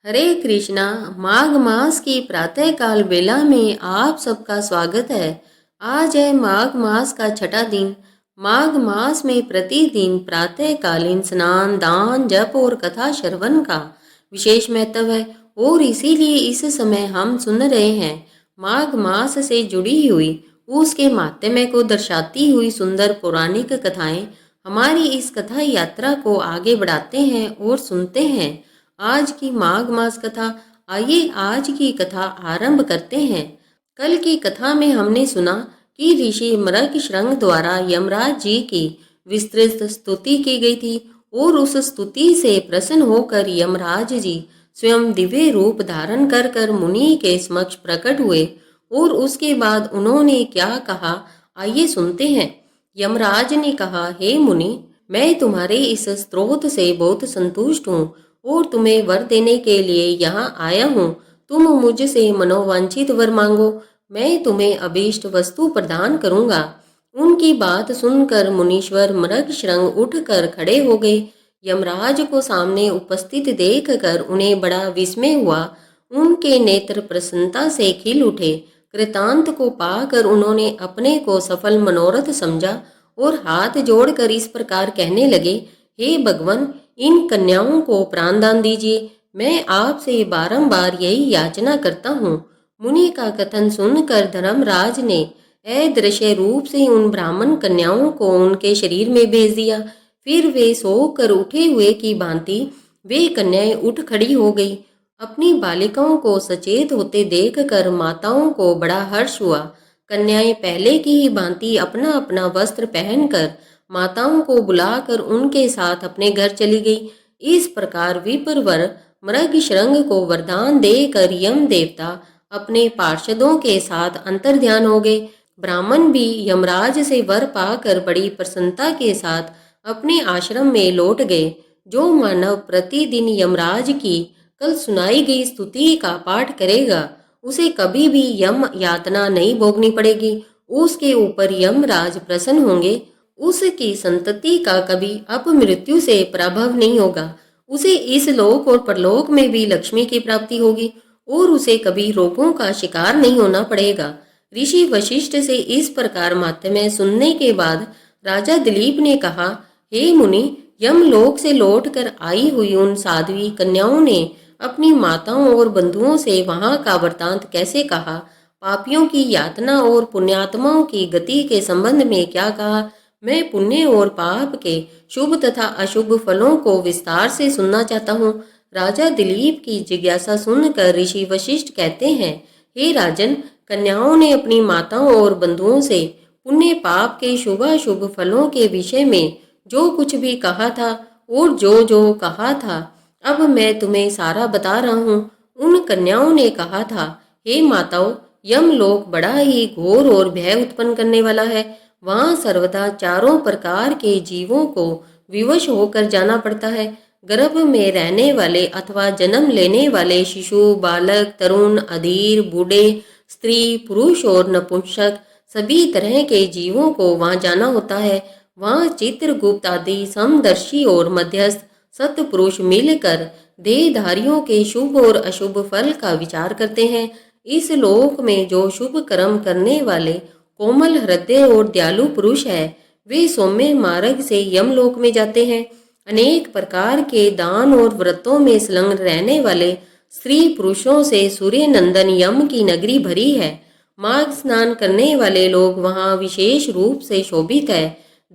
हरे कृष्णा। माघ मास की प्रातःकाल बेला में आप सबका स्वागत है। आज है माघ मास का छठा दिन। माघ मास में प्रतिदिन प्रातःकालीन स्नान, दान, जप और कथा श्रवण का विशेष महत्व है और इसीलिए इस समय हम सुन रहे हैं माघ मास से जुड़ी हुई उसके माहात्म्य को दर्शाती हुई सुंदर पौराणिक कथाएं। हमारी इस कथा यात्रा को आगे बढ़ाते हैं और सुनते हैं आज की माघ मास कथा। आइए आज की कथा आरंभ करते हैं। कल की कथा में हमने सुना कि ऋषि मृगशृंग द्वारा यमराज जी की विस्तृत स्तुति की गई थी और उस स्तुति से प्रसन्न होकर यमराज जी स्वयं दिव्य रूप धारण कर कर मुनि के समक्ष प्रकट हुए और उसके बाद उन्होंने क्या कहा, आइए सुनते हैं। यमराज ने कहा, हे मुनि, मैं तुम्हारे इस स्त्रोत से बहुत संतुष्ट हूँ और तुम्हें वर देने के लिए यहाँ आया हूँ। तुम मुझसे मनोवांछित वर मांगो, मैं तुम्हें अभीष्ट वस्तु प्रदान करूँगा। उनकी बात सुनकर मुनीश्वर मृगशृंग उठकर खड़े हो गए। यमराज को सामने उपस्थित देखकर उन्हें बड़ा विस्मय हुआ। उनके नेत्र प्रसन्नता से खिल उठे। कृतांत को पाकर उन्होंने अपने को सफल मनोरथ समझा और हाथ जोड़कर इस प्रकार कहने लगे, हे भगवान, इन कन्याओं को प्राणदान दीजिए। मैं आपसे बारंबार यही याचना करता हूँ। मुनि का कथन सुनकर धर्मराज ने अदृश्य रूप से उन ब्राह्मण कन्याओं को उनके शरीर में भेज दिया। फिर वे सोकर उठे हुए की भांति वे कन्याएं उठ खड़ी हो गई। अपनी बालिकाओं को सचेत होते देखकर माताओं को बड़ा हर्ष हुआ। कन्याएं पहले की ही भांति अपना अपना वस्त्र पहनकर माताओं को बुलाकर उनके साथ अपने घर चली गई। इस प्रकार विप्रवर मृगशृंग को वरदान देकर यम देवता अपने पार्षदों के साथ अंतर्ध्यान हो गए। ब्राह्मण भी यमराज से वर पाकर बड़ी प्रसन्नता के साथ अपने आश्रम में लौट गए। जो मानव प्रतिदिन यमराज की कल सुनाई गई स्तुति का पाठ करेगा उसे कभी भी यम यातना नहीं भोगनी पड़ेगी। उसके ऊपर यमराज प्रसन्न होंगे। उसकी संतति का कभी अपमृत्यु से प्रभाव नहीं होगा। उसे इस लोक और परलोक में भी लक्ष्मी की प्राप्ति होगी और उसे कभी रोगों का शिकार नहीं होना पड़ेगा। ऋषि वशिष्ठ से इस प्रकार माहात्म्य सुनने के बाद राजा दिलीप ने कहा, हे मुनि, यमलोक से लौटकर आई हुई उन साध्वी कन्याओं ने अपनी माताओं और बंधुओं से वहां का वृतांत कैसे कहा, पापियों की यातना और पुण्यात्माओं की गति के संबंध में क्या कहा, मैं पुण्य और पाप के शुभ तथा अशुभ फलों को विस्तार से सुनना चाहता हूँ। राजा दिलीप की जिज्ञासा सुनकर ऋषि वशिष्ठ कहते हैं, हे राजन, कन्याओं ने अपनी माताओं और बंधुओं से पुण्य पाप के शुभाशुभ फलों के विषय में जो कुछ भी कहा था और जो जो कहा था, अब मैं तुम्हें सारा बता रहा हूँ। उन कन्याओं ने कहा था, हे माताओं, यमलोक बड़ा ही घोर और भय उत्पन्न करने वाला है। वहाँ सर्वदा चारों प्रकार के जीवों को विवश होकर जाना पड़ता है। गर्भ में रहने वाले अथवा जन्म लेने वाले शिशु, बालक, तरुण, अधीर, बूढ़े, स्त्री, पुरुष और नपुंसक सभी तरह के जीवों को वहाँ जाना होता है। वहाँ चित्रगुप्त आदि समदर्शी और मध्यस्थ सत्पुरुष मिलकर देहधारियों के शुभ और अशुभ फल का विचार करते हैं। इस लोक में जो शुभ कर्म करने वाले कोमल हृदय और दयालु पुरुष है, वे सौम्य मार्ग से यमलोक में जाते हैं। अनेक प्रकार के दान और व्रतों में संलग्न रहने वाले स्त्री पुरुषों से सूर्य नंदन यम की नगरी भरी है। माघ स्नान करने वाले लोग वहां विशेष रूप से शोभित है।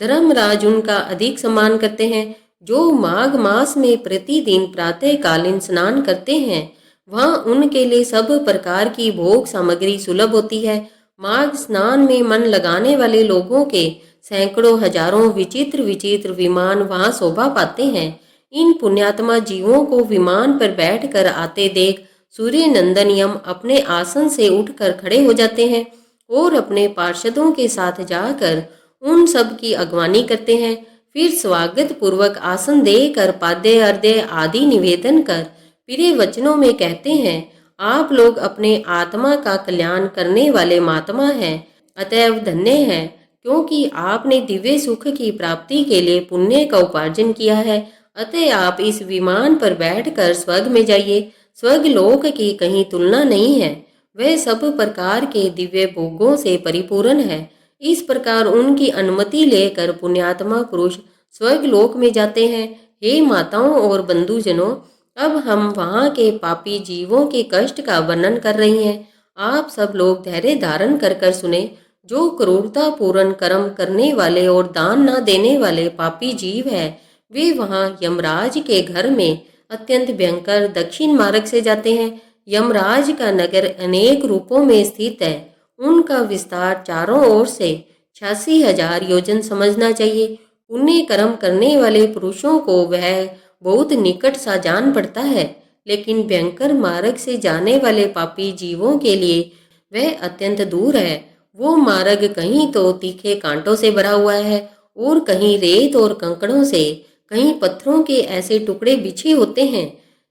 धर्मराज उनका अधिक सम्मान करते हैं। जो माघ मास में प्रतिदिन प्रातःकालीन स्नान करते हैं, वहां उनके लिए सब प्रकार की भोग सामग्री सुलभ होती है। माघ स्नान में मन लगाने वाले लोगों के सैकड़ों हजारों विचित्र विचित्र विमान वहां शोभा पाते हैं। इन पुण्यात्मा जीवों को विमान पर बैठकर आते देख सूर्य नंदन यम अपने आसन से उठकर खड़े हो जाते हैं और अपने पार्षदों के साथ जाकर उन सब की अगवानी करते हैं। फिर स्वागत पूर्वक आसन देकर पाद्य अर्घ्य आदि निवेदन कर प्रिय वचनों में कहते हैं, आप लोग अपने आत्मा का कल्याण करने वाले महात्मा हैं, अतएव धन्य हैं, क्योंकि आपने दिव्य सुख की प्राप्ति के लिए पुण्य का उपार्जन किया है। अतः आप इस विमान पर बैठकर स्वर्ग में जाइए। स्वर्गलोक की कहीं तुलना नहीं है। वह सब प्रकार के दिव्य भोगों से परिपूर्ण है। इस प्रकार उनकी अनुमति लेकर पुण्यात्मा पुरुष स्वर्गलोक में जाते हैं। हे माताओं और बंधुजनों, अब हम वहाँ के पापी जीवों के कष्ट का वर्णन कर रही हैं। आप सब लोग धैर्य धारण कर कर सुने। जो क्रूरता पूर्ण कर्म करने वाले और दान न देने वाले पापी जीव है, वे वहाँ यमराज के घर में अत्यंत भयंकर दक्षिण मार्ग से जाते हैं। यमराज का नगर अनेक रूपों में स्थित है। उनका विस्तार चारों ओर से 86,000 योजन समझना चाहिए। पुण्य कर्म करने वाले पुरुषों को वह बहुत निकट सा जान पड़ता है, लेकिन भयंकर मार्ग से जाने वाले पापी जीवों के लिए वह अत्यंत दूर है। वो मार्ग कहीं तो तीखे कांटों से भरा हुआ है और कहीं रेत और कंकड़ों से, कहीं पत्थरों के ऐसे टुकड़े बिछे होते हैं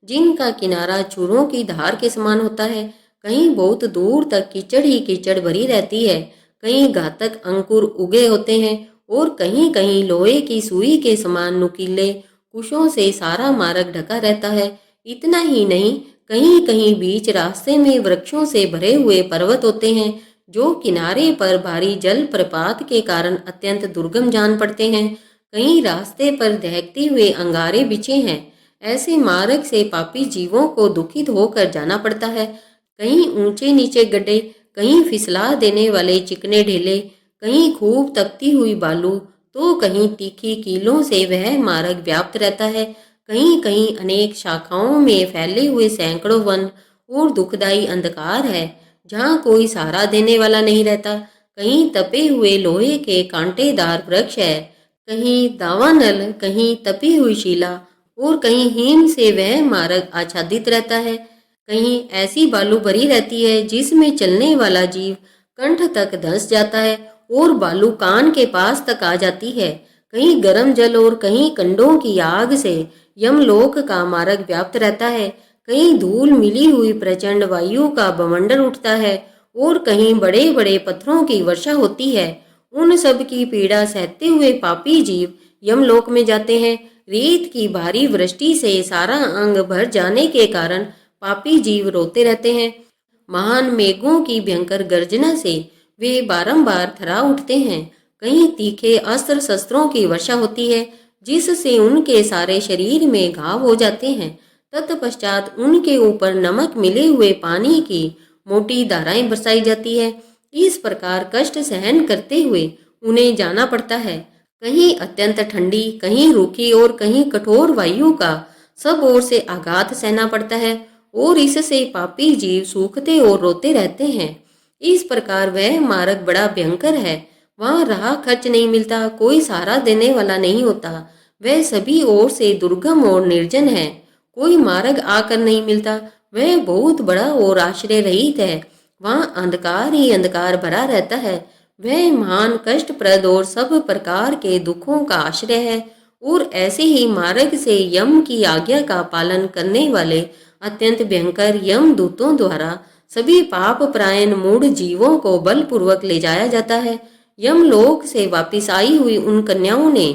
जिनका किनारा चूरों की धार के समान होता है। कहीं बहुत दूर तक कीचड़ ही कीचड़ भरी रहती है, कहीं घातक अंकुर उगे होते हैं और कहीं कहीं लोहे की सुई के समान नुकीले कुशों से सारा मार्ग ढका रहता है। इतना ही नहीं, कहीं कहीं बीच रास्ते में वृक्षों से भरे हुए पर्वत होते हैं जो किनारे पर भारी जल प्रपात के कारण अत्यंत दुर्गम जान पड़ते हैं। कहीं रास्ते पर दहकते हुए अंगारे बिछे हैं। ऐसे मार्ग से पापी जीवों को दुखित होकर जाना पड़ता है। कहीं ऊंचे नीचे गड्ढे, कहीं फिसला देने वाले चिकने ढेले, कहीं खूब तपती हुई बालू, तो कहीं तीखी कीलों से वह मार्ग व्याप्त रहता है। कहीं कहीं अनेक शाखाओं में फैले हुए सैकड़ों वन और दुखदाई अंधकार है जहाँ कोई सहारा देने वाला नहीं रहता। कहीं तपे हुए लोहे के कांटेदार वृक्ष है, कहीं दावानल, कहीं तपी हुई शिला और कहीं हिम से वह मार्ग आच्छादित रहता है। कहीं ऐसी बालू भरी रहती है जिसमें चलने वाला जीव कंठ तक धंस जाता है और बालू कान के पास तक आ जाती है। कहीं गर्म जल और कहीं कंडों की आग से यमलोक का मार्ग व्याप्त रहता है। कहीं धूल मिली हुई प्रचंड वायु का बवंडर उठता है और कहीं बड़े बड़े पत्थरों की वर्षा होती है। उन सब की पीड़ा सहते हुए पापी जीव यमलोक में जाते हैं। रेत की भारी वृष्टि से सारा अंग भर जाने के कारण पापी जीव रोते रहते हैं। महान मेघों की भयंकर गर्जना से वे बारंबार थरा उठते हैं। कहीं तीखे अस्त्र शस्त्रों की वर्षा होती है जिससे उनके सारे शरीर में घाव हो जाते हैं। तत्पश्चात उनके ऊपर नमक मिले हुए पानी की मोटी धाराएं बरसाई जाती है। इस प्रकार कष्ट सहन करते हुए उन्हें जाना पड़ता है। कहीं अत्यंत ठंडी, कहीं रूखी और कहीं कठोर वायु का सब ओर से आघात सहना पड़ता है और इससे पापी जीव सूखते और रोते रहते हैं। इस प्रकार वह मार्ग बड़ा भयंकर है। वहाँ राह खर्च नहीं मिलता, कोई सहारा देने वाला नहीं होता। वह सभी ओर से दुर्गम और निर्जन है। कोई मार्ग आकर नहीं मिलता। वह बहुत बड़ा और आश्रय रहित है। वहाँ अंधकार ही अंधकार भरा रहता है। वह महान कष्टप्रद और सब प्रकार के दुखों का आश्रय है और ऐसे ही मार्ग से यम की आज्ञा का पालन करने वाले अत्यंत भयंकर यम दूतों द्वारा सभी पाप परायण मूढ़ जीवों को बलपूर्वक ले जाया जाता है। यमलोक से वापिस आई हुई उन कन्याओं ने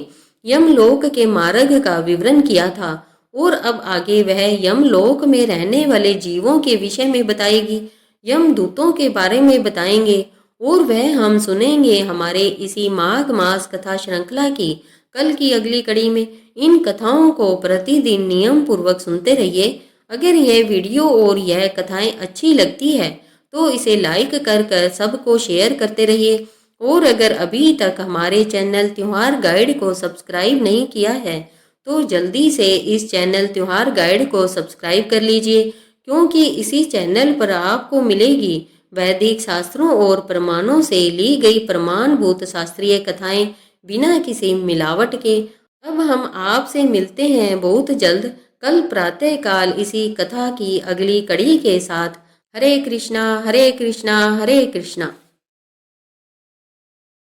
यमलोक के मार्ग का विवरण किया था और अब आगे वह यमलोक में रहने वाले जीवों के विषय में बताएगी। यमदूतों के बारे में बताएंगे और वह हम सुनेंगे हमारे इसी माघ मास कथा श्रृंखला की कल की अगली कड़ी में। इन कथाओं को प्रतिदिन नियम पूर्वक सुनते रहिए। अगर यह वीडियो और यह कथाएं अच्छी लगती है तो इसे लाइक कर सबको शेयर करते रहिए। और अगर अभी तक हमारे चैनल त्योहार गाइड को सब्सक्राइब नहीं किया है तो जल्दी से इस चैनल त्योहार गाइड को सब्सक्राइब कर लीजिए, क्योंकि इसी चैनल पर आपको मिलेगी वैदिक शास्त्रों और प्रमाणों से ली गई प्रमाणभूत शास्त्रीय कथाएं बिना किसी मिलावट के। अब हम आपसे मिलते हैं बहुत जल्द कल प्रातः काल इसी कथा की अगली कड़ी के साथ। हरे कृष्णा हरे कृष्णा हरे कृष्णा।